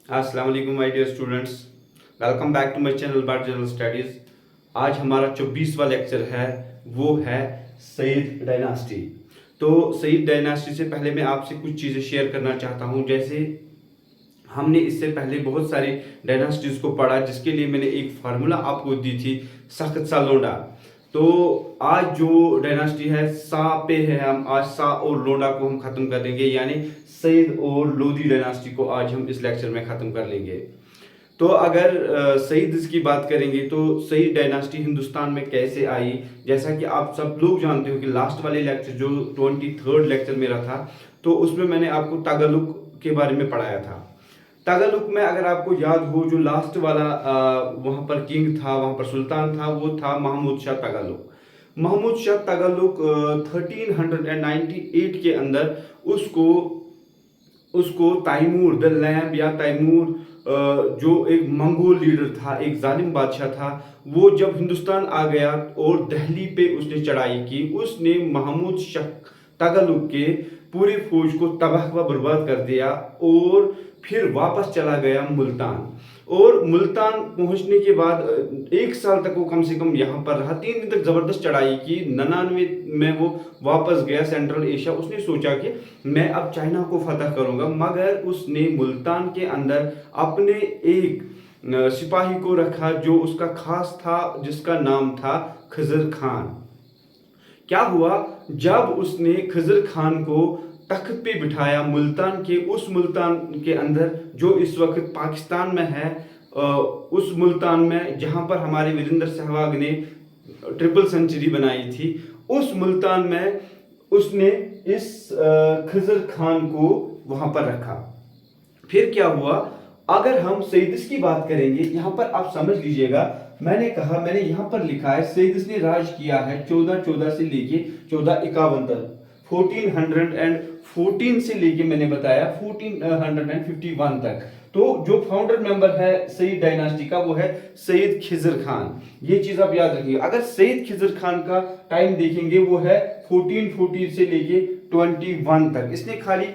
अस्सलाम वालेकुम my dear students, welcome back to my channel बाट जनरल स्टडीज़। आज हमारा 24वां लेक्चर है, वो है सईद डायनास्टी। तो सईद डायनास्टी से पहले मैं आपसे कुछ चीज़ें शेयर करना चाहता हूँ। जैसे हमने इससे पहले बहुत सारी डायनास्टीज़ को पढ़ा, जिसके लिए मैंने एक फार्मूला आपको दी थी, सख्त सा लोंडा। तो आज जो डायनास्टी है सा पे है, हम आज सा और लोंडा को हम खत्म कर देंगे, यानी सईद और लोदी डायनास्टी को आज हम इस लेक्चर में खत्म कर लेंगे। तो अगर सईद की बात करेंगे तो सईद डायनास्टी हिंदुस्तान में कैसे आई, जैसा कि आप सब लोग जानते हो कि लास्ट वाले लेक्चर जो 23rd लेक्चर मेरा था, तो उसमें मैंने आपको तागलुक के बारे में पढ़ाया था। तागलुक में अगर आपको याद हो, जो लास्ट वाला वहाँ पर किंग था, वहाँ पर सुल्तान था, वो था महमूद शाह तागलुक। महमूद शाह तागलुक 1398 के अंदर उसको उसको तैमूर द लैम्प या तैमूर, जो एक मंगोल लीडर था, एक जालिम बादशाह था, वो जब हिंदुस्तान आ गया और दिल्ली पे उसने चढ़ाई की, उसने महमूद शाह तगलुक के पूरी फौज को तबाह व बर्बाद कर दिया और फिर वापस चला गया मुल्तान। और मुल्तान पहुंचने के बाद 1 साल तक वो कम से कम यहाँ पर रहा। 3 दिन तक जबरदस्त चढ़ाई की। 99 में वो वापस गया सेंट्रल एशिया। उसने सोचा कि मैं अब चाइना को फतह करूंगा, मगर उसने मुल्तान के अंदर अपने एक सिपाही को रखा जो उसका खास था, जिसका नाम था खजर खान। क्या हुआ, जब उसने खजर खान को तख्त पे बिठाया मुल्तान के, उस मुल्तान के अंदर जो इस वक्त पाकिस्तान में है, उस मुल्तान में जहां पर हमारे वीरेंद्र सहवाग ने ट्रिपल सेंचुरी बनाई थी, उस मुल्तान में उसने इस खजर खान को वहां पर रखा। फिर क्या हुआ, अगर हम सईदिस की बात करेंगे, यहां पर आप समझ लीजिएगा, मैंने यहां पर लिखा है सईदिस ने राज किया है 1414 से लेके 1451 तक, 1414 से लेके मैंने बताया 1451 तक। तो जो फाउंडर मेंबर है सईद डायनास्टी का, वो है सईद खिजर खान। ये चीज आप याद रखिए। अगर सईद खिजर खान का टाइम देखेंगे, वो है 1440 से लेके 21 तक। इसने खाली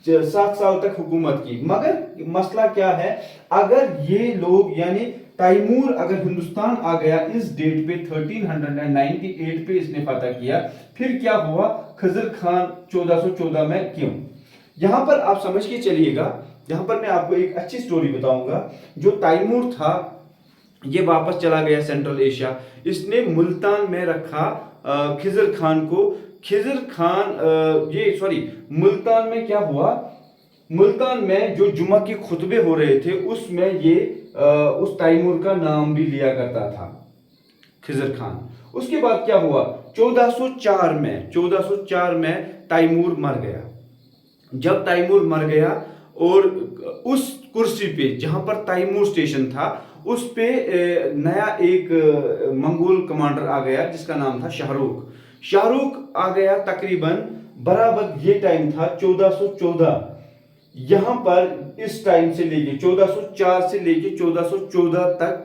7 साल तक हुकूमत की। मगर मसला क्या है, अगर ये लोग यानी तैमूर अगर हिंदुस्तान आ गया इस डेट पे 1398 पे इसने फतह किया, फिर क्या हुआ, खजर खान 1414 में क्यों, यहां पर आप समझ के चलिएगा। यहां पर मैं आपको एक अच्छी स्टोरी बताऊंगा। जो तैमूर था, ये वापस चला गया सेंट्रल एशिया। इसने मुल्तान में रखा खिजर खान को। खिजर खान ये सॉरी मुल्तान में क्या हुआ, मुल्तान में जो जुमा के खुतबे हो रहे थे, उसमें ये उस तैमूर का नाम भी लिया करता था, खिजर खान। उसके बाद क्या हुआ, 1404 में तैमूर मर गया। जब तैमूर मर गया और उस कुर्सी पे जहां पर तैमूर स्टेशन था, उस पे नया एक मंगोल कमांडर आ गया, जिसका नाम था शाहरुख। शाहरुख आ गया तकरीबन बराबर ये टाइम था 1414। यहां पर इस टाइम से लेके 1404 से लेके 1414 तक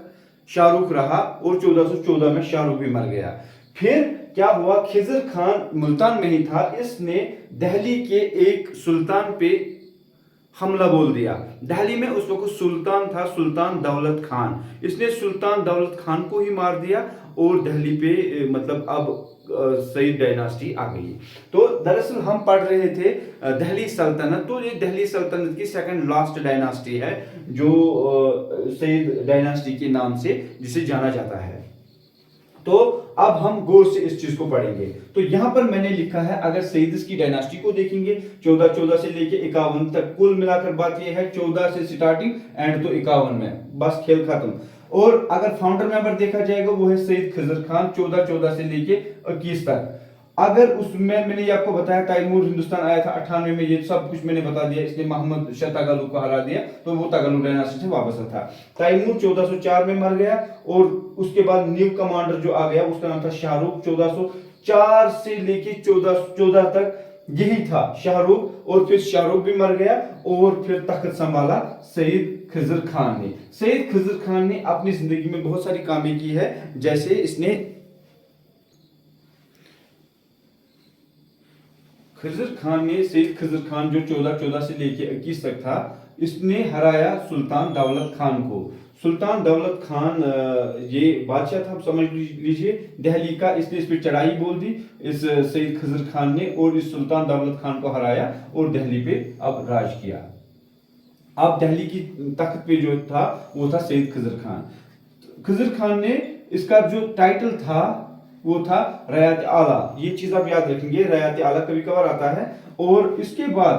शाहरुख रहा और 1414 में शाहरुख भी मर गया। फिर क्या हुआ, खिजर खान मुल्तान में ही था, इसने दिल्ली के एक सुल्तान पे हमला बोल दिया। दिल्ली में उस वक्त सुल्तान था, सुल्तान दौलत खान। इसने सुल्तान दौलत खान को ही मार दिया और दिल्ली पे मतलब अब सईद डायनास्टी आ गई। तो दरअसल हम पढ़ रहे थे दिल्ली सल्तनत, तो ये दिल्ली सल्तनत की सेकंड लास्ट डायनास्टी है, जो सईद डायनास्टी के नाम से जिसे जाना जाता है। तो अब हम गौर से इस चीज को पढ़ेंगे। तो यहां पर मैंने लिखा है, अगर सईदिस की डायनास्टी को देखेंगे 1414 से लेके 51 तक, कुल मिलाकर बात यह है 14 से स्टार्टिंग एंड तो 51 में बस खेल खत्म। और अगर फाउंडर मेंबर देखा जाएगा, वो है सईद खिजर खान 1414 से लेके 21 तक। अगर उसमें मैंने आपको बताया तैमूर हिंदुस्तान आया था 98 में, ये सब कुछ मैंने बता दिया। इसने मोहम्मद शाह तगलुक को हरा दिया, तो वो तगलुक डायनास्टी से वापस था। तैमूर 1404 में मर गया और उसके बाद न्यू कमांडर जो आ गया, उसका नाम था शाहरुख। 1404 से लेके 1414 तक यही था शाहरुख, और फिर शाहरुख भी मर गया और फिर तख्त संभाला सईद खिजर खान ने। सईद खिजर खान ने अपनी जिंदगी में बहुत सारी कामें की है। जैसे इसने खिजर खान ने, सईद खिजर खान जो 1414 से लेके 21 तक था, इसने हराया सुल्तान दौलत खान को। सुल्तान दौलत खान ये बादशाह था, समझ लीजिए दिल्ली का। इसने इस पर चढ़ाई बोल दी इस सैयद खिजर खान ने, और इस सुल्तान दौलत खान को हराया और दिल्ली पे अब राज किया। अब दिल्ली की तख्त पे जो था वो था सैयद खिजर खान। खिजर खान ने, इसका जो टाइटल था वो था रयात आला। ये चीज आप याद रखेंगे, रयात आला कभी कभार आता है। और इसके बाद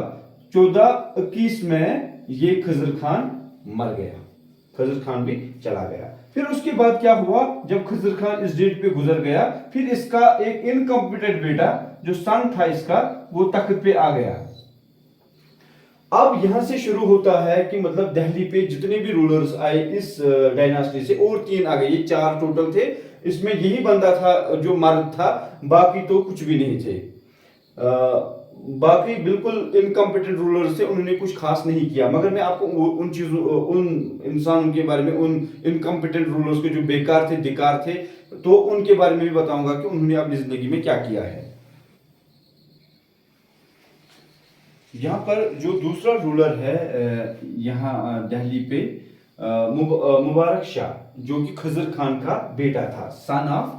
1421 में ये खिजर खान मर गया, खिजर खान भी चला गया। फिर उसके बाद क्या हुआ, जब खिजर खान इस डेट पे गुजर गया, फिर इसका एक इनकम्पिटेंट बेटा जो सन था इसका, वो तख्त पे आ गया। अब यहां से शुरू होता है कि मतलब दिल्ली पे जितने भी रूलर्स आए इस डायनास्टी से, और 3 आ गए, ये 4 टोटल थे। इसमें यही बंदा था जो मर्द था, बाकी तो कुछ भी नहीं थे। बाकी बिल्कुल इनकम्पिटेंट रूलर्स थे, उन्होंने कुछ खास नहीं किया। मगर मैं आपको उन चीजों, उन इंसानों के बारे में, उन इनकम्पिटेंट रूलर्स के जो बेकार थे, बेकार थे, तो उनके बारे में भी बताऊंगा कि उन्होंने अपनी जिंदगी में क्या किया है। यहाँ पर जो दूसरा रूलर है यहाँ दिल्ली पे, मुबारक शाह, जो कि खिजर खान का बेटा था, सन ऑफ,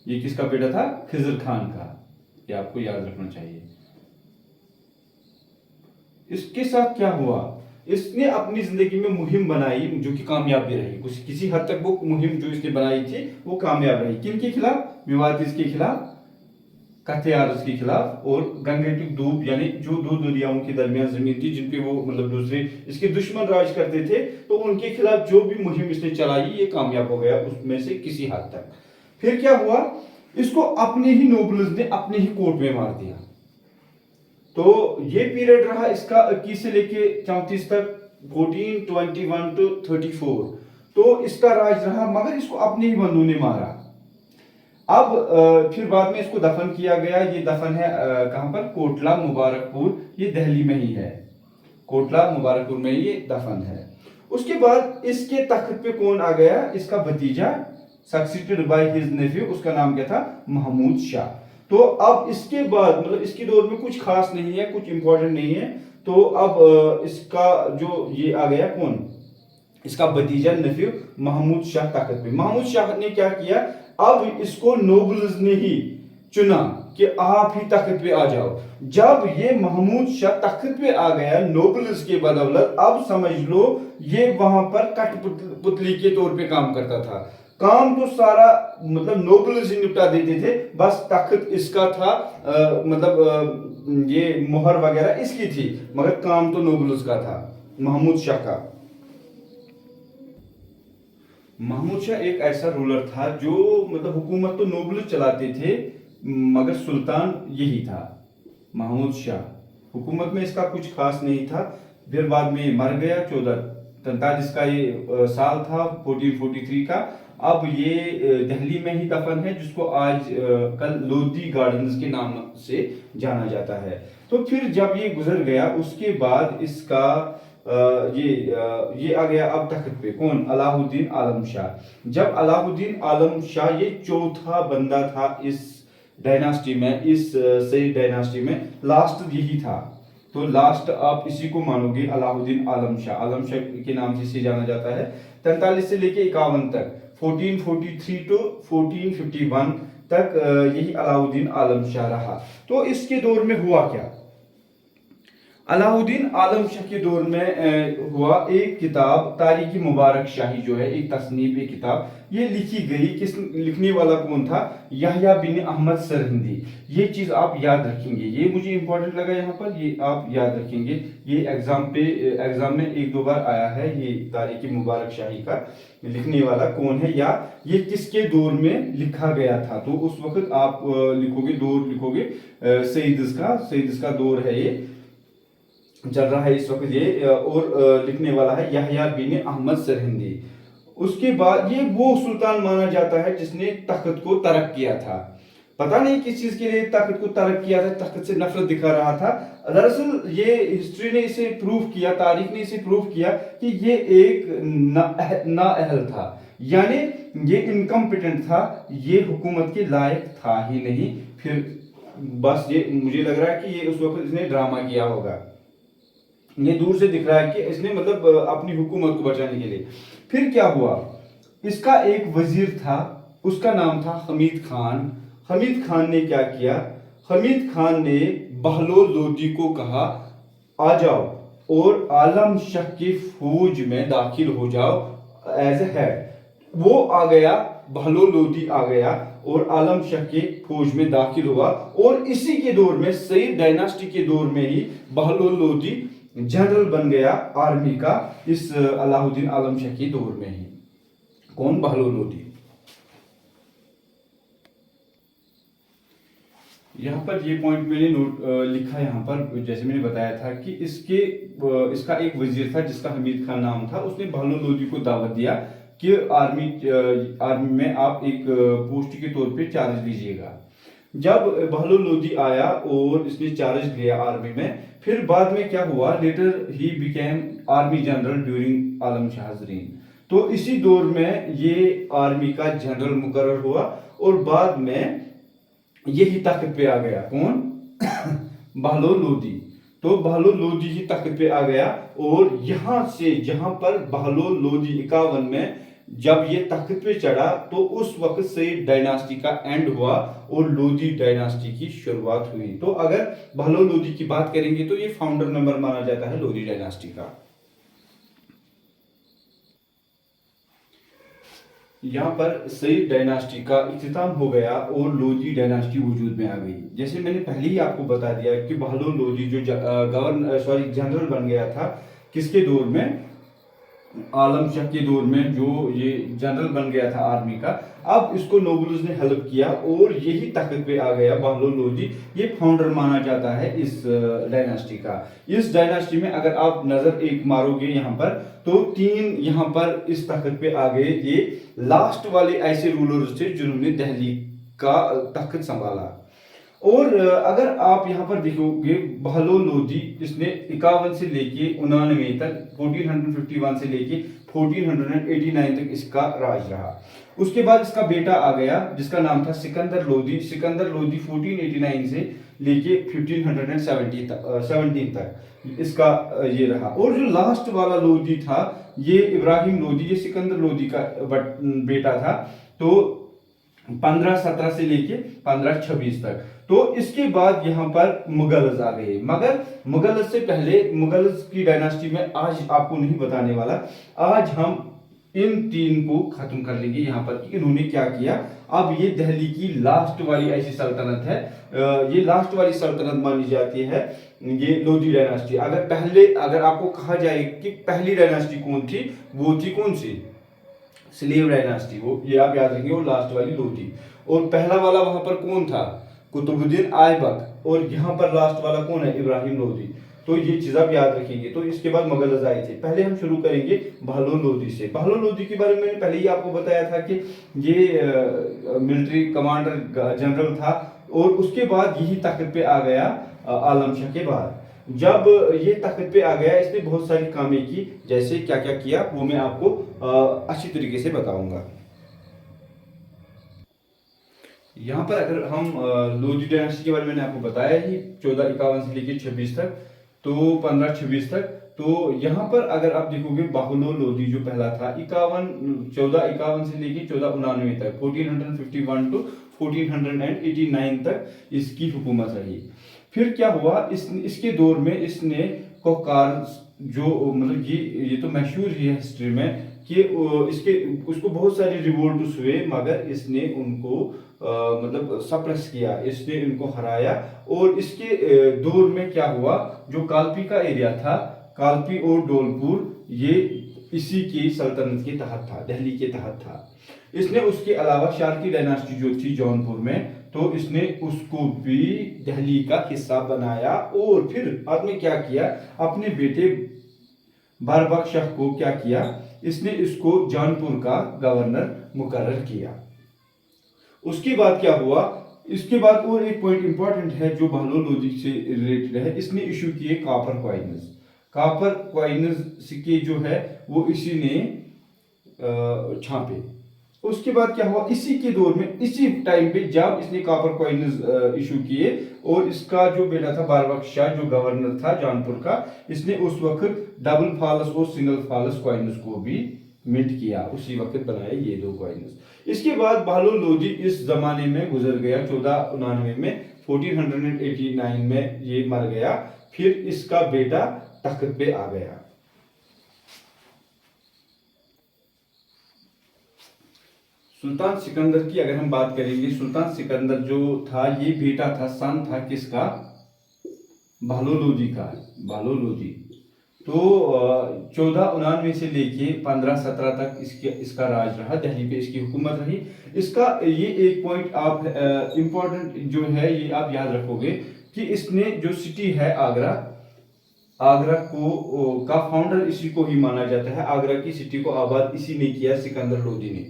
ये किसका बेटा था, खिजर खान का। ये आपको याद रखना चाहिए। इसके साथ क्या हुआ, इसने अपनी जिंदगी में मुहिम बनाई जो कि कामयाब भी रही। कुछ किसी हद तक वो मुहिम जो इसने बनाई थी वो कामयाब रही। किन के खिलाफ, विवादिस के खिलाफ, कथयारस के खिलाफ, और गंगेटिक दूब, यानी जो 2 दरियाओं के दरमियान जमीन थी जिन पे वो मतलब दूसरे इसके दुश्मन राज करते थे, तो उनके खिलाफ जो भी मुहिम इसने चलाई ये कामयाब हो गया उसमें से किसी हद तक। फिर क्या हुआ, इसको अपने ही नोबल्स ने अपने ही कोर्ट में मार दिया। तो ये पीरियड रहा इसका 21 से लेके 34 तक, 1421 to 34। तो इसका राज रहा, मगर इसको अपने ही बंदों ने मारा। अब फिर बाद में इसको दफन किया गया। ये दफन है कहां पर, कोटला मुबारकपुर, ये दिल्ली में ही है। कोटला मुबारकपुर में ये दफन है। उसके बाद इसके तख्त पे कौन आ गया, इसका भतीजा, सक्सीडेड बाय हिज नेफ्यू, उसका नाम क्या था, महमूद शाह। तो अब इसके बाद मतलब इसके दौर में कुछ खास नहीं है, कुछ इंपॉर्टेंट नहीं है। तो अब इसका जो ये आ गया कौन, इसका भतीजा, नेफ्यू महमूद शाह तख्त पे। महमूद शाह ने क्या किया, अब इसको नोबल्स ने ही चुना कि आप ही तख्त पे आ जाओ। जब ये महमूद शाह तख्त पे आ गया नोबल्स के बदौलत, अब समझ लो ये वहां पर कठपुतली के तौर पे काम करता था। काम तो सारा मतलब नोबल्स ही निपटा देते थे, बस तख्त इसका था, ये मोहर वगैरह इसकी थी, मगर काम तो नोबल्स का था, महमूद शाह का। महमूद शाह एक ऐसा रूलर था जो मतलब हुकूमत तो नोबल चलाते थे, मगर सुल्तान यही था, महमूद शाह। हुकूमत में इसका कुछ खास नहीं था। फिर बाद में मर गया, 1443 का ये साल था, 1443 का। अब ये दिल्ली में ही दफन है, जिसको आज कल लोधी गार्डन्स के नाम से जाना जाता है। तो फिर जब ये गुजर गया उसके बाद इसका ये आ गया अब तख्त पे कौन, अलाउद्दीन आलम शाह। जब अलाउद्दीन आलम शाह ये चौथा बंदा था इस डायनास्टी में, इस सैयद डायनास्टी में, लास्ट यही था। तो लास्ट आप इसी को मानोगे, अलाउद्दीन आलम शाह। आलम शाह के नाम से इसे जाना जाता है। 43 से लेके 51 तक, 1443 to 1451 तक यही अलाउद्दीन आलम शाह रहा। तो इसके दौर में हुआ क्या, अलाउद्दीन आलम शाह के दौर में हुआ एक किताब, तारीखी मुबारक शाही जो है, एक तसनीफ, एक किताब, ये लिखी गई। किस लिखने वाला कौन था, यहया बिन अहमद सरहिंदी। ये चीज आप याद रखेंगे, ये मुझे इंपॉर्टेंट लगा यहाँ पर, ये आप याद रखेंगे। ये एग्जाम में 1-2 बार आया है, ये तारीखी मुबारक शाही का लिखने वाला कौन है, या ये किसके दौर में लिखा गया था। तो उस वक्त आप लिखोगे, दौर लिखोगे, सईद का दौर है, ये चल रहा है इस वक्त ये, और लिखने वाला है यहया बिन अहमद सरहिंदी। उसके बाद ये वो सुल्तान माना जाता है जिसने तख्त को तर्क किया था। पता नहीं किस चीज के लिए तख्त को तर्क किया था, तख्त से नफरत दिखा रहा था। दरअसल ये हिस्ट्री ने इसे प्रूव किया, तारीख ने इसे प्रूव किया कि ये एक नाअहल था, यानी ये इनकम्पिटेंट था, ये हुकूमत के लायक था ही नहीं। फिर बस ये मुझे लग रहा है कि ये उस वक्त इसने ड्रामा किया होगा। ये दूर से दिख रहा है कि इसने मतलब अपनी हुकूमत को बचाने के लिए। फिर क्या हुआ, इसका एक वजीर था, उसका नाम था हमीद खान। हमीद खान ने क्या किया, हमीद खान ने बहलोल लोदी को कहा आ जाओ और आलम शाह की फौज में दाखिल हो जाओ एज ए हेड। वो आ गया, बहलोल लोदी आ गया और आलम शाह की फौज में दाखिल हुआ। और इसी के दौर में, सईद डायनास्टी के दौर में ही बहलोल लोदी जनरल बन गया आर्मी का, इस अलाउद्दीन आलम शाह के दौर में ही। कौन, बहलोल लोदी। यहाँ पर ये पॉइंट मैंने नोट लिखा यहाँ पर, जैसे मैंने बताया था कि इसका एक वजीर था जिसका हमीद खान नाम था। उसने बहलोल लोदी को दावत दिया कि आर्मी में आप एक पोस्ट के तौर पे चार्ज लीजिएगा। जब बहलोल लोदी आया और इसने चार्ज लिया आर्मी में, फिर बाद में क्या हुआ, लेटर ही became army general during Alam Shah's reign। तो इसी दौर में ये आर्मी का जनरल मुकर्रर हुआ और बाद में यही तख्त पे आ गया। कौन, बहलोल लोदी। तो बहलोल लोदी ही तख्त पे आ गया और यहां से, जहां पर बहलोल लोदी 51 में जब ये तख्त पे चढ़ा, तो उस वक्त से डायनास्टी का एंड हुआ और लोदी डायनास्टी की शुरुआत हुई। तो अगर बहलोल लोदी की बात करेंगे तो ये फाउंडर मेंबर माना जाता है लोदी डायनास्टी का। यहाँ पर सईद डायनास्टी का इख्तिताम हो गया और लोदी डायनास्टी वजूद में आ गई। जैसे मैंने पहले ही आपको बता दिया कि बहलोल लोदी जो जनरल बन गया था, किसके दौर में, आलम शाह के दौर में, जो ये जनरल बन गया था आर्मी का। अब इसको नोबल्स ने हेल्प किया और यही तख्त पे आ गया बहलोल लोदी। ये फाउंडर माना जाता है इस डायनास्टी का। इस डायनास्टी में अगर आप नजर एक मारोगे यहाँ पर, तो 3 यहाँ पर इस तख्त पे आ गए। ये लास्ट वाले ऐसे रूलर्स थे जिन्होंने दिल्ली का तख्त संभाला। और अगर आप यहाँ पर देखोगे, बहलोल लोदी इसने 51 से लेके 99 तक, 1451 से लेके 1489 तक इसका राज रहा। उसके बाद इसका बेटा आ गया जिसका नाम था सिकंदर लोदी। सिकंदर लोदी 1489 से लेके 1517 तक इसका ये रहा। और जो लास्ट वाला लोदी था, ये इब्राहिम लोदी, ये सिकंदर लोदी का बेटा था। तो 1517 से लेके 1526 तक। तो इसके बाद यहाँ पर मुगल्स आ गए, मगर मुगल्स से पहले, मुगल्स की डायनास्टी में आज आपको नहीं बताने वाला। आज हम इन 3 को खत्म कर लेंगे यहाँ पर कि इन्होंने क्या किया। अब ये दिल्ली की लास्ट वाली ऐसी सल्तनत है, ये लास्ट वाली सल्तनत मानी जाती है ये लोदी डायनास्टी। अगर आपको कहा जाए कि पहली डायनास्टी कौन थी, वो थी कौन सी, स्लेव डायनास्टी। वो ये आप याद रखेंगे, वो लास्ट वाली लोदी। और पहला वाला वहां पर कौन था, कुतुबुद्दीन ऐबक। और यहाँ पर लास्ट वाला कौन है, इब्राहिम लोदी। तो ये चीज आप याद रखेंगे। तो इसके बाद मुगल्स आए थे। पहले हम शुरू करेंगे बहलोल लोदी से। बहलोल लोदी के बारे में मैंने पहले ही आपको बताया था कि ये मिलिट्री कमांडर जनरल था और उसके बाद यही तख्त पे आ गया आलम शाह के बाद। जब ये तख्त पे आ गया, इसने बहुत सारी कामें की। जैसे क्या क्या किया वो मैं आपको अच्छी तरीके से बताऊंगा। यहाँ पर अगर हम लोदी डायनेस्टी के बारे में, मैंने आपको बताया ही 1451 से लेकर 26 तक, तो 1526 तक। तो यहाँ पर अगर आप देखोगे, बहलोल लोदी जो पहला था 1451 से लेकर 1499 तक, 1451 टू 1489 तक इसकी हुकूमत रही। फिर क्या हुआ, इसके दौर में इसने कोकार, जो मतलब ये तो मशहूर ही है हिस्ट्री में कि उसको बहुत सारे रिवोल्ट्स हुए, मगर इसने उनको मतलब सप्रेस किया, इसने इनको हराया। और इसके दौर में क्या हुआ, जो कालपी का एरिया था, कालपी और धौलपुर, ये इसी की सल्तनत के तहत था, दिल्ली के तहत था। इसने उसके अलावा शार्की डायनास्टी जो थी जौनपुर में, तो इसने उसको भी दिल्ली का हिस्सा बनाया। और फिर बाद में क्या किया, अपने बेटे बरबख्श शाह को क्या किया, इसने इसको जौनपुर का गवर्नर मुकर्रर किया। उसके बाद क्या हुआ, इसके बाद और एक पॉइंट इंपॉर्टेंट है जो बहलोल लोदी से रिलेटेड है। इसने इशू किए कॉपर कॉइन्स। कॉपर कॉइन्स सिक्के जो है वो इसी ने छापे। उसके बाद क्या हुआ, इसी के दौर में, इसी टाइम पे जब इसने कॉपर कॉइन्स इशू किए, और इसका जो बेटा था बारबक्श शाह जो गवर्नर था जौनपुर का, इसने उस वक्त डबल फॉल्स और सिंगल फॉल्स कॉइन्स को भी मिंट किया, उसी वक्त बनाए ये दो कॉइन्स। इसके बाद बहलोल लोधी इस जमाने में गुजर गया 1499 में, 1489 में ये मर गया। फिर इसका बेटा तख्त पे आ गया। सुल्तान सिकंदर की अगर हम बात करेंगे, सुल्तान सिकंदर जो था ये बेटा था, सन था किसका, बहलोल लोधी का, बहलोल लोधी। तो 1499 से लेके 1517 तक इसका राज रहा, दिल्ली पे इसकी हुकूमत रही। इसका ये एक पॉइंट आप इम्पोर्टेंट जो है ये आप याद रखोगे कि इसने जो सिटी है आगरा, आगरा को का फाउंडर इसी को ही माना जाता है। आगरा की सिटी को आबाद इसी ने किया, सिकंदर लोधी ने।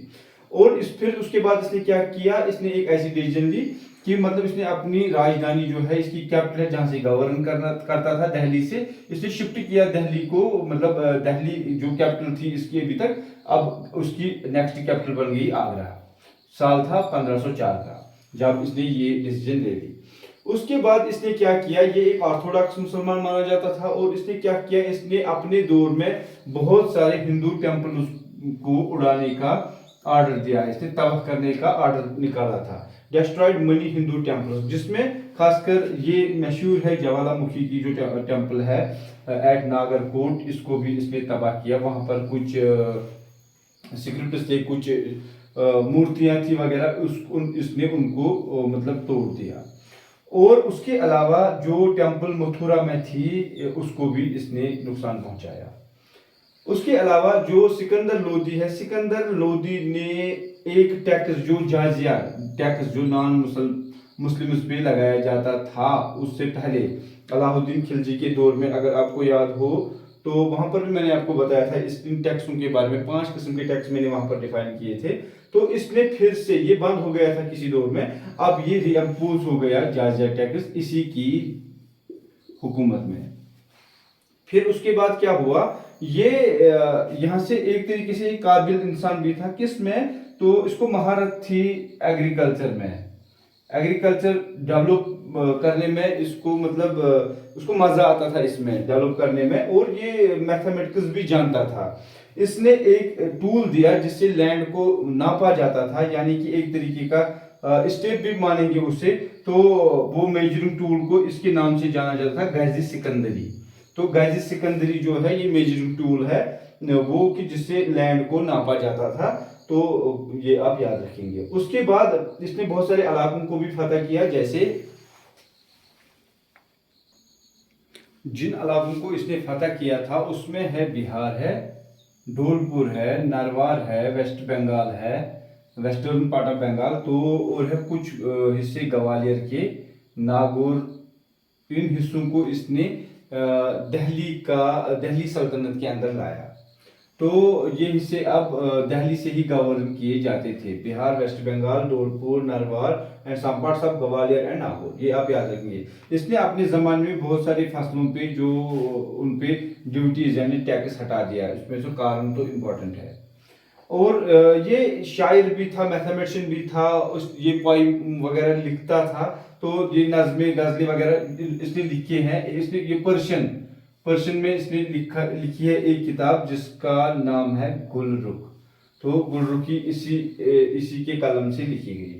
और फिर उसके बाद इसने क्या किया, इसने एक ऐसी डिसीजन ली कि मतलब इसने अपनी राजधानी जो है, इसकी कैपिटल है जहां से गवर्न करता था दिल्ली से, इसने शिफ्ट किया दिल्ली को, मतलब दिल्ली जो कैपिटल थी इसकी अभी तक, अब उसकी नेक्स्ट कैपिटल बन गई आगरा। साल था 1504 का जब इसने ये डिसीजन ले ली। उसके बाद इसने क्या किया, ये एक ऑर्थोडॉक्स मुसलमान माना जाता था, और इसने क्या किया, इसने अपने दौर में बहुत सारे हिंदू टेम्पल को उड़ाने का ऑर्डर दिया, इसने तबाह करने का ऑर्डर निकाला था। डिस्ट्रॉयड मनी हिंदू टेम्पल्स, जिसमें खासकर ये मशहूर है ज्वालामुखी की जो टेम्पल है एट नागरकोट, इसको भी इसने तबाह किया। वहां पर कुछ स्क्रिप्ट्स थे, कुछ मूर्तियां थी वगैरह, इसने उनको मतलब तोड़ दिया। और उसके अलावा जो टेम्पल मथुरा में थी उसको भी इसने नुकसान पहुंचाया। उसके अलावा जो सिकंदर लोधी है, सिकंदर लोधी ने एक टैक्स जो जाजिया टैक्स जो नॉन मुस्लिम्स पे लगाया जाता था, उससे पहले अलाउद्दीन खिलजी के दौर में, अगर आपको याद हो तो वहां पर भी मैंने आपको बताया था इन टैक्सों के बारे में। 5 किस्म के टैक्स मैंने वहां पर डिफाइन किए थे। तो इसने फिर से, ये बंद हो गया था किसी दौर में, अब ये रीअम्पोज हो गया जाजिया टैक्स इसी की हुकूमत में। फिर उसके बाद क्या हुआ, ये यहाँ से एक तरीके से काबिल इंसान भी था, किस में, तो इसको महारत थी एग्रीकल्चर में, एग्रीकल्चर डेवलप करने में इसको, मतलब उसको मजा आता था इसमें डेवलप करने में, और ये मैथमेटिक्स भी जानता था। इसने एक टूल दिया जिससे लैंड को नापा जाता था, यानी कि एक तरीके का स्टेप भी मानेंगे उसे, तो वो मेजरिंग टूल को इसके नाम से जाना जाता था, गाजी सिकंदरी। तो गाजी सिकंदरी जो है ये मेजरिंग टूल है वो, कि जिससे लैंड को नापा जाता था। तो ये आप याद रखेंगे। उसके बाद इसने बहुत सारे इलाकों को भी फतह किया, जैसे जिन इलाकों को इसने फतह किया था उसमें है बिहार है, धौलपुर है, नरवार है, वेस्ट बंगाल है, वेस्टर्न पार्ट ऑफ बंगाल, तो और है कुछ हिस्से ग्वालियर के, नागौर। इन हिस्सों को इसने दिल्ली सल्तनत के अंदर लाया। तो ये हिस्से अब दिल्ली से ही गवर्न किए जाते थे, Bihar, West Bengal, Dholpur, Narwar and some parts of Gwalior and Nagaur, ये आप याद रखेंगे। इसने अपने जमाने में बहुत सारी फसलों पे जो उन पे ड्यूटीज यानी टैक्स हटा दिया, इसमें से कारण तो इम्पोर्टेंट है। और ये शायर भी था, मैथमेटिशियन भी था, ये पोइम वगैरह लिखता था, तो ये नज़में गजलें वगैरह इसने लिखे हैं। इसने ये पर्शियन में इसने लिखी है एक किताब जिसका नाम है गुलरुख। तो गुलरुखी इसी के कलम से लिखी गई।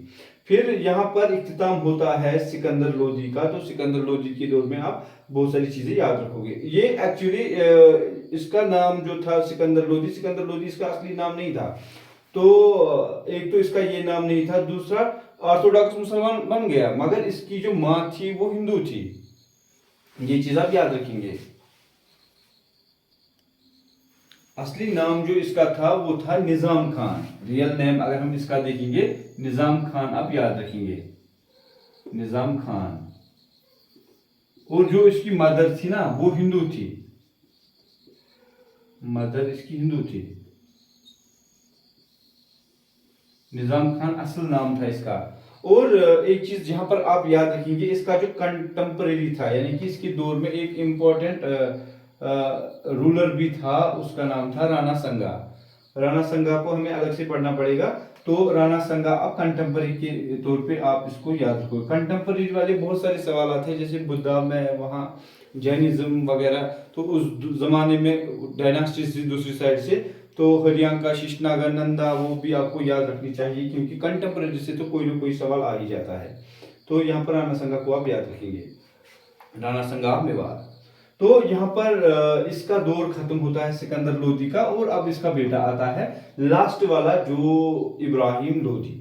फिर यहाँ पर इख्तिताम होता है सिकंदर लोधी का। तो सिकंदर लोधी के दौर में आप बहुत सारी चीजें याद रखोगे। ये एक्चुअली इसका नाम जो था सिकंदर लोधी इसका असली नाम नहीं था। तो एक तो इसका ये नाम नहीं था, दूसरा ऑर्थोडॉक्स मुसलमान बन गया, मगर इसकी जो माँ थी वो हिंदू थी। ये चीज आप याद रखेंगे। असली नाम जो इसका था वो था निजाम खान। रियल नेम अगर हम इसका देखेंगे निजाम खान, आप याद रखेंगे निजाम खान। और जो इसकी मदर थी ना वो हिंदू थी, मदर इसकी हिंदू थी। निजाम खान असल नाम था इसका। और एक चीज जहां पर आप याद रखेंगे, इसका जो कंटेम्परेरी था, यानी कि इसके दौर में एक इंपॉर्टेंट रूलर भी था, उसका नाम था राणा संगा। राणा संगा को हमें अलग से पढ़ना पड़ेगा। तो राणा संगा अब कंटेम्पररी के तौर पे आप इसको याद रखो। कंटेम्पररी वाले बहुत सारे सवाल आते हैं, जैसे बुद्धा में वहाँ जैनिज्म वगैरह, तो उस जमाने में डायनास्टी थी दूसरी साइड से, तो हरियांका, शिशनागा, नंदा, वो भी आपको याद रखनी चाहिए, क्योंकि कंटेम्पररी से तो कोई ना कोई सवाल आ ही जाता है। तो यहाँ पर राणा संगा को आप याद रखेंगे, राणा संगा मेवाड़। तो यहाँ पर इसका दौर खत्म होता है सिकंदर लोदी का, और अब इसका बेटा आता है लास्ट वाला, जो इब्राहिम लोदी,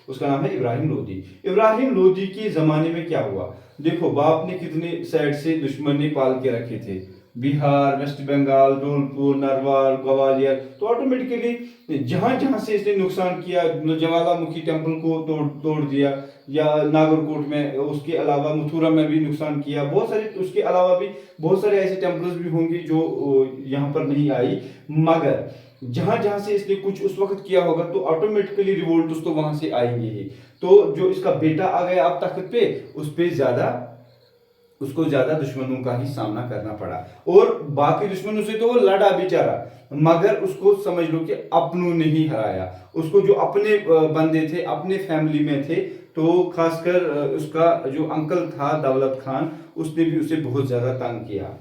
उसका नाम है इब्राहिम लोदी। इब्राहिम लोदी के जमाने में क्या हुआ, देखो बाप ने कितने साइड से दुश्मन ने पाल के रखे थे, बिहार, वेस्ट बंगाल, धौलपुर, नरवार, ग्वालियर, तो ऑटोमेटिकली जहां जहां से इसने नुकसान किया, ज्वालामुखी टेम्पल को तोड़ दिया, या नागरकोट में, उसके अलावा मथुरा में भी नुकसान किया, बहुत सारे, उसके अलावा भी बहुत सारे ऐसे टेम्पल्स भी होंगे जो यहाँ पर नहीं आई, मगर जहां जहां से इसने कुछ उस वक्त किया होगा तो ऑटोमेटिकली रिवोल्ट तो वहां से आएंगे ही। तो जो इसका बेटा आ गया अब तख्त पे, उसको ज्यादा दुश्मनों का ही सामना करना पड़ा, और बाकी दुश्मनों से तो वो लड़ा बेचारा, मगर उसको समझ लो कि अपनों ने ही हराया उसको, जो अपने बंदे थे, अपने फैमिली में थे। तो खासकर उसका जो अंकल था दौलत खान, उसने भी उसे बहुत ज्यादा तंग किया।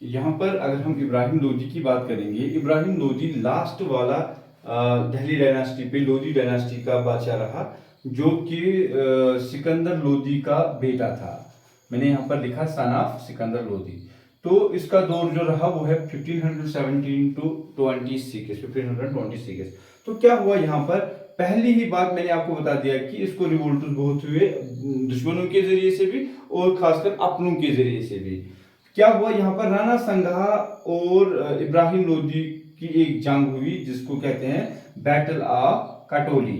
यहाँ पर अगर हम इब्राहिम लोदी की बात करेंगे, इब्राहिम लोदी लास्ट वाला दिल्ली डायनास्टी पे लोदी डायनास्टी का बादशाह रहा, जो कि सिकंदर लोदी का बेटा था। मैंने यहाँ पर लिखा सन ऑफ सिकंदर लोदी। तो इसका दौर जो रहा वो है 1517 टू 1526। तो क्या हुआ यहाँ पर, पहली ही बात मैंने आपको बता दिया कि इसको रिवोल्ट बहुत हुए, दुश्मनों के जरिए से भी और खासकर अपनों के जरिए से भी। क्या हुआ यहाँ पर, राणा संगा और इब्राहिम लोदी की एक जंग हुई, जिसको कहते हैं बैटल ऑफ कटोली।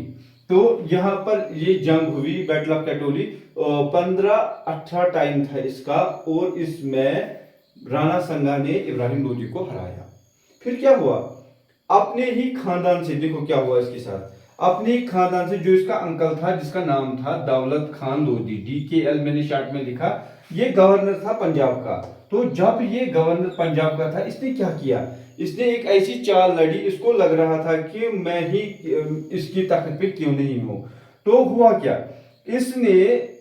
तो यहाँ पर ये जंग हुई बैटल ऑफ कटोली, 15-18 टाइम था इसका, और इसमें राणा संगा ने इब्राहिम लोदी को हराया। फिर क्या हुआ, अपने ही खानदान से, देखो क्या हुआ इसके साथ, अपने ही खानदान से जो इसका अंकल था, जिसका नाम था दौलत खान लोदी, DKL मैंने शॉर्ट में लिखा, ये गवर्नर था पंजाब का। तो जब ये गवर्नर पंजाब का था, इसने क्या किया, इसने एक ऐसी चाल लड़ी, इसको लग रहा था कि मैं ही इसकी तख्त पे क्यों नहीं हूं। तो हुआ क्या, इसने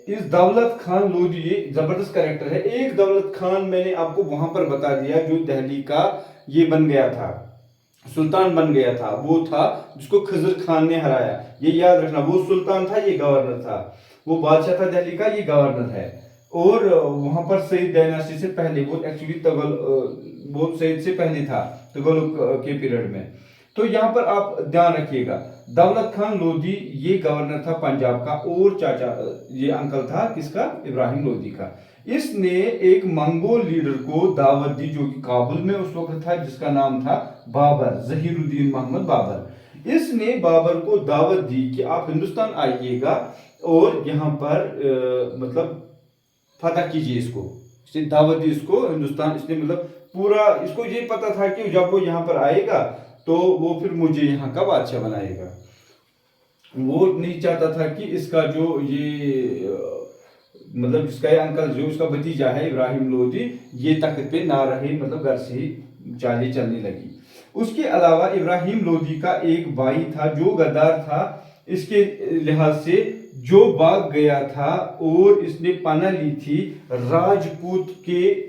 इस दौलत खान लोदी, जबरदस्त कैरेक्टर है, एक दौलत खान मैंने आपको वहां पर बता दिया, जो दिल्ली का ये बन गया था, सुल्तान बन गया था, वो था जिसको खजर खान ने हराया, ये याद रखना, वो सुल्तान था, ये गवर्नर था, वो बादशाह था दिल्ली का, ये गवर्नर है। और वहां पर सईद डायनास्टी से पहले, वो एक्चुअली वो सईद से पहले था, तुगलक के पीरियड में। तो यहाँ पर आप ध्यान रखिएगा, दौलत खान लोदी ये गवर्नर था पंजाब का, और चाचा ये अंकल था किसका, इब्राहिम लोदी का। इसने एक मंगोल लीडर को दावत दी, जो कि काबुल में उस वक्त था, जिसका नाम था बाबर, जहीरुद्दीन मोहम्मद बाबर। इसने बाबर को दावत दी कि आप हिंदुस्तान आइएगा और यहाँ पर मतलब फतह कीजिए इसको, इसने दावत दी इसको हिंदुस्तान, इसने मतलब पूरा, इसको ये पता था कि जब वो यहाँ पर आएगा तो वो फिर मुझे यहाँ का बादशाह बनाएगा। वो नहीं चाहता था कि इसका जो ये मतलब जिसका ये अंकल, जो इसका भतीजा है इब्राहिम लोदी, ये तख्त पे ना रहे, मतलब घर से ही चालें चलने लगी। उसके अलावा इब्राहिम लोदी का एक भाई था जो गद्दार था, इसके लिहाज से, जो भाग गया था और इसने पनाह ली थी राजपूत के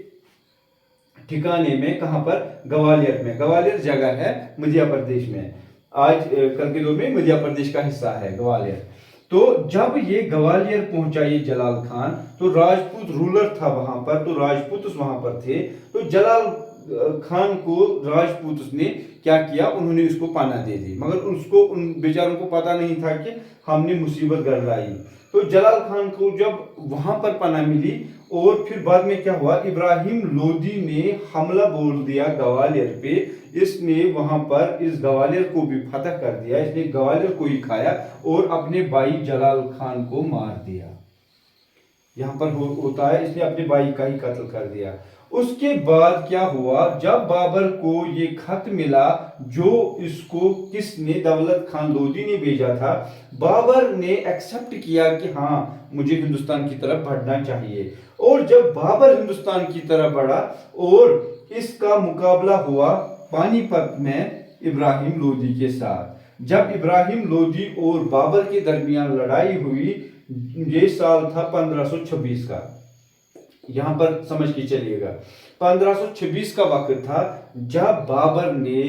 ठिकाने में, कहां पर, ग्वालियर में। ग्वालियर जगह है मध्य प्रदेश में, आज कल के दौर में मध्य प्रदेश का हिस्सा है ग्वालियर। तो जब ये ग्वालियर पहुंचा ये जलाल खान, तो राजपूत रूलर था वहां पर, तो राजपूत वहां पर थे। तो जलाल खान को राजपूत ने क्या किया, उन्होंने उसको पनाह दे दी, मगर उसको, उन बेचारों को पता नहीं था कि हमने मुसीबत कर लाई। तो जलाल खान को जब वहां पर पनाह मिली, और फिर बाद में क्या हुआ, इब्राहिम लोदी ने हमला बोल दिया ग्वालियर पे, इसने वहां पर इस ग्वालियर को भी फतह कर दिया, इसने ग्वालियर को ही खाया और अपने भाई जलाल खान को मार दिया। यहाँ पर होता है, इसने अपने भाई का ही कत्ल कर दिया। उसके बाद क्या हुआ, जब बाबर को ये खत मिला जो इसको किसने, दौलत खान लोधी ने भेजा था, बाबर ने एक्सेप्ट किया कि हाँ मुझे हिंदुस्तान की तरफ बढ़ना चाहिए। और जब बाबर हिंदुस्तान की तरफ बढ़ा और इसका मुकाबला हुआ पानीपत में इब्राहिम लोधी के साथ। जब इब्राहिम लोधी और बाबर के दरमियान लड़ाई हुई, ये साल था 1526 का, यहां पर समझ के चलिएगा 1526 का वक्त था जब बाबर ने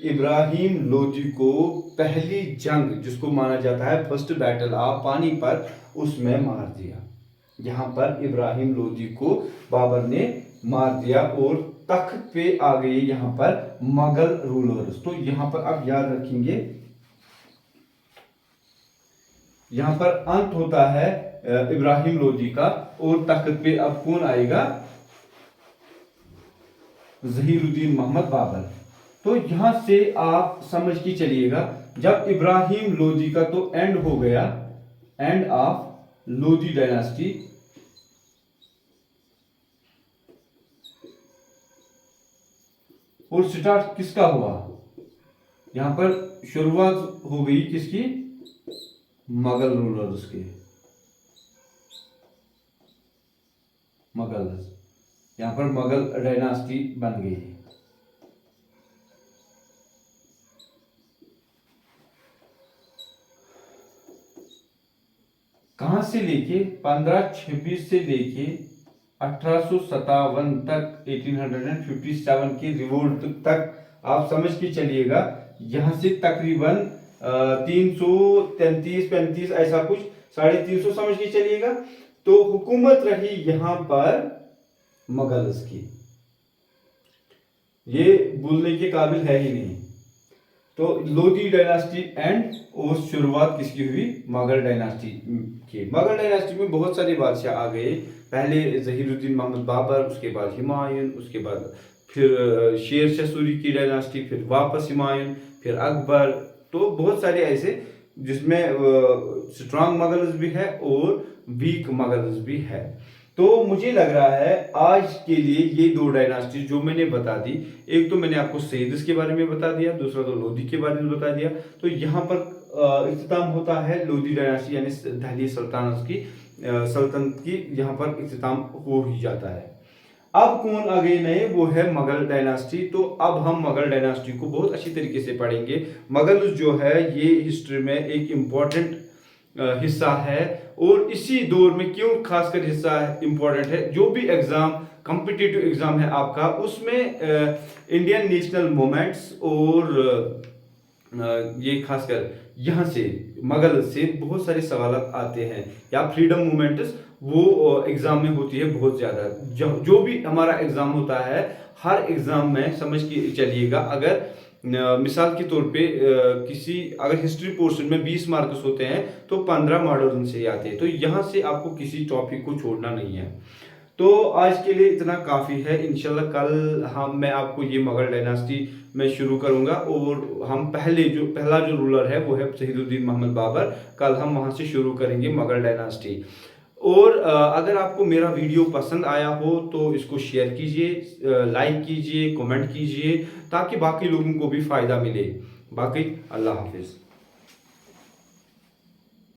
इब्राहिम लोधी को पहली जंग, जिसको माना जाता है फर्स्ट बैटल ऑफ पानीपत, उसमें मार दिया। यहां पर इब्राहिम लोधी को बाबर ने मार दिया और तख्त पे आ गए यहां पर मुगल रूलर्स। तो यहां पर आप याद रखेंगे, यहां पर अंत होता है इब्राहिम लोधी का और तख्त पे अब कौन आएगा, जहीरुद्दीन मोहम्मद बाबर। तो यहां से आप समझ के चलिएगा, जब इब्राहिम लोधी का तो एंड हो गया, एंड ऑफ लोधी डायनास्टी, और स्टार्ट किसका हुआ, यहां पर शुरुआत हो गई किसकी, मुगल रूलर्स के, मुगल, यहां पर मुगल डायनास्टी बन गई। कहां से लेके 1526 से लेके 1857 तक, 1857 की रिवोल्ट तक आप समझ के चलिएगा। यहां से तकरीबन 333-35 ऐसा कुछ, 350 समझ के चलिएगा। तो हुकूमत रही यहां पर मुगल्स की, ये भूलने के काबिल है ही नहीं। तो लोधी डायनास्टी एंड और शुरुआत किसकी हुई, मुगल डायनास्टी की। मुगल डायनास्टी में बहुत सारे बादशाह आ गए, पहले जहीरुद्दीन मोहम्मद बाबर, उसके बाद हुमायूं, उसके बाद फिर शेर शाह सूरी की डायनास्टी, फिर वापस हुमायूं, फिर अकबर। तो बहुत सारे ऐसे जिसमें स्ट्रांग मुगल्स भी है और वीक मुगल्स भी है। तो मुझे लग रहा है आज के लिए ये दो डायनास्टी जो मैंने बता दी, एक तो मैंने आपको सैयदस के बारे में बता दिया, दूसरा तो लोधी के बारे में बता दिया। तो यहाँ पर इख्तिताम होता है लोधी डायनास्टी यानी दिल्ली सल्तनत की, सल्तनत की यहाँ पर इख्तिताम हो ही जाता है। अब कौन आ गए नए, वो है मुगल डायनास्टी। तो अब हम मुगल डायनास्टी को बहुत अच्छी तरीके से पढ़ेंगे। मुगल जो है ये हिस्ट्री में एक इम्पॉर्टेंट हिस्सा है, और इसी दौर में क्यों खासकर हिस्सा इंपॉर्टेंट है, जो भी एग्जाम कॉम्पिटिटिव एग्जाम है आपका, उसमें इंडियन नेशनल मूवमेंट्स और ये खासकर यहाँ से मुगल से बहुत सारे सवाल आते हैं, या फ्रीडम मूवमेंट्स वो एग्जाम में होती है बहुत ज़्यादा। जो भी हमारा एग्जाम होता है, हर एग्जाम में समझ के चलिएगा, अगर मिसाल के तौर पे किसी अगर हिस्ट्री पोर्शन में 20 मार्क्स होते हैं तो 15 मॉडर्न से आते हैं। तो यहाँ से आपको किसी टॉपिक को छोड़ना नहीं है। तो आज के लिए इतना काफ़ी है। इंशाल्लाह कल मैं आपको ये मुगल डायनास्टी में शुरू करूंगा, और हम पहला जो रूलर है वो है जहीरुद्दीन मोहम्मद बाबर। कल हम वहाँ से शुरू करेंगे मुगल डायनास्टी। और अगर आपको मेरा वीडियो पसंद आया हो तो इसको शेयर कीजिए, लाइक कीजिए, कमेंट कीजिए, ताकि बाकी लोगों को भी फ़ायदा मिले। बाकी अल्लाह हाफिज़।